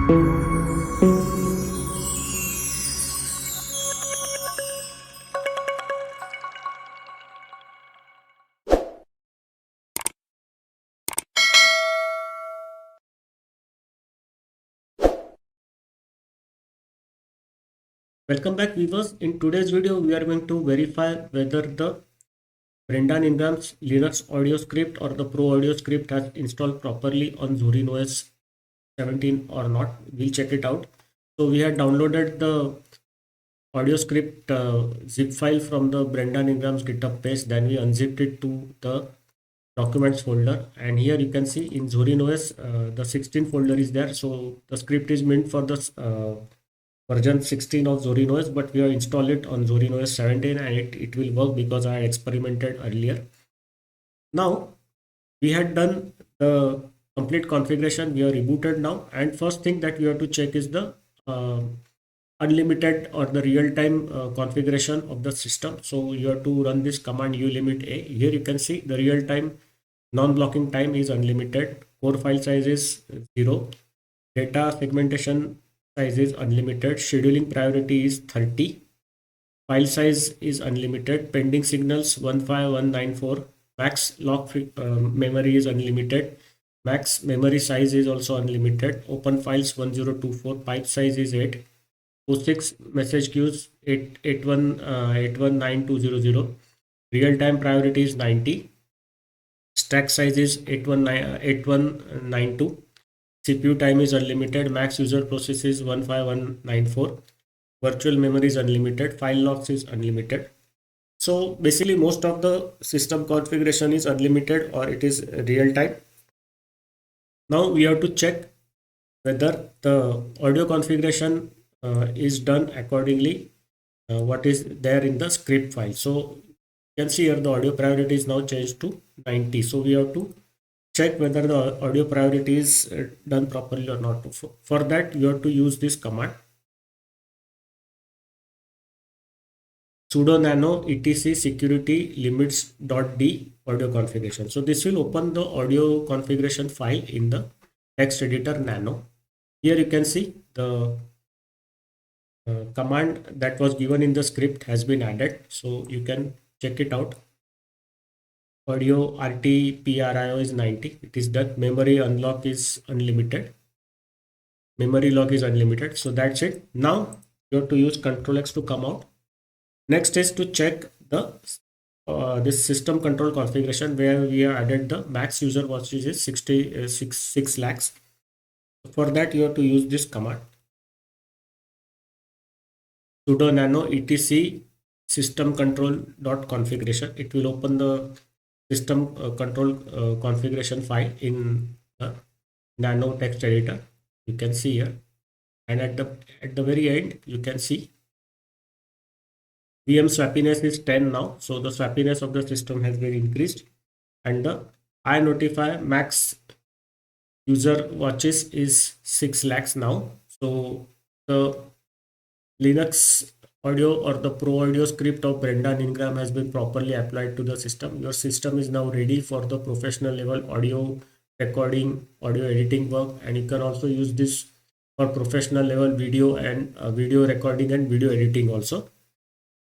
Welcome back viewers. In today's video, we are going to verify whether the Brendan Ingram's Linux audio script or the Pro audio script has installed properly on Zorin OS 17 or not. We'll check it out. So we had downloaded the audio script zip file from the Brendan Ingram's GitHub page. Then we unzipped it to the documents folder, and here you can see in Zorin OS the 16 folder is there. So the script is meant for the version 16 of Zorin OS, but we have installed it on Zorin OS 17 and it will work because I had experimented earlier. Now we had done the complete configuration. We are rebooted now, and first thing that we have to check is the unlimited or the real-time configuration of the system. So you have to run this command ulimit a. Here you can see the real-time non-blocking time is unlimited, core file size is 0, data segmentation size is unlimited, scheduling priority is 30, file size is unlimited, pending signals 15194, max lock memory is unlimited, max memory size is also unlimited, open files 1024, pipe size is 8, POSIX message queues 819200, real time priority is 90, stack size is 8192, CPU time is unlimited, max user process is 15194, virtual memory is unlimited, file locks is unlimited. So basically most of the system configuration is unlimited or it is real time. Now we have to check whether the audio configuration is done accordingly what is there in the script file. So you can see here the audio priority is now changed to 90. So we have to check whether the audio priority is done properly or not. For that you have to use this command sudo nano etc security limits.d audio configuration. So this will open the audio configuration file in the text editor nano. Here you can see the command that was given in the script has been added, so you can check it out. Audio RTPRIO is 90, it is done. Memory unlock is unlimited, memory lock is unlimited. So that's it. Now you have to use Ctrl X to come out. Next is to check the this system control configuration where we have added the max user watches is 6 lakhs. For that you have to use this command sudo nano etc system control dot configuration. It will open the system control configuration file in the nano text editor. You can see here, and at the very end you can see VM swappiness is 10 now, so the swappiness of the system has been increased, and the iNotify max user watches is 6 lakhs now. So the Linux audio or the Pro audio script of Brendan Ingram has been properly applied to the system. Your system is now ready for the professional level audio recording, audio editing work, and you can also use this for professional level video and video recording and video editing also.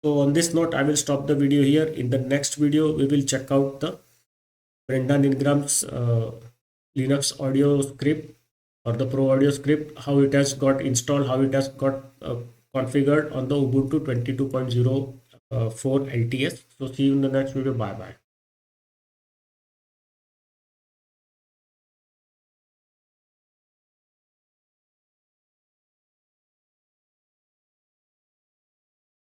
So on this note, I will stop the video here. In the next video, we will check out the Brendan Ingram's Linux audio script or the Pro audio script, how it has got installed, how it has got configured on the Ubuntu 22.04 LTS. So see you in the next video. Bye bye.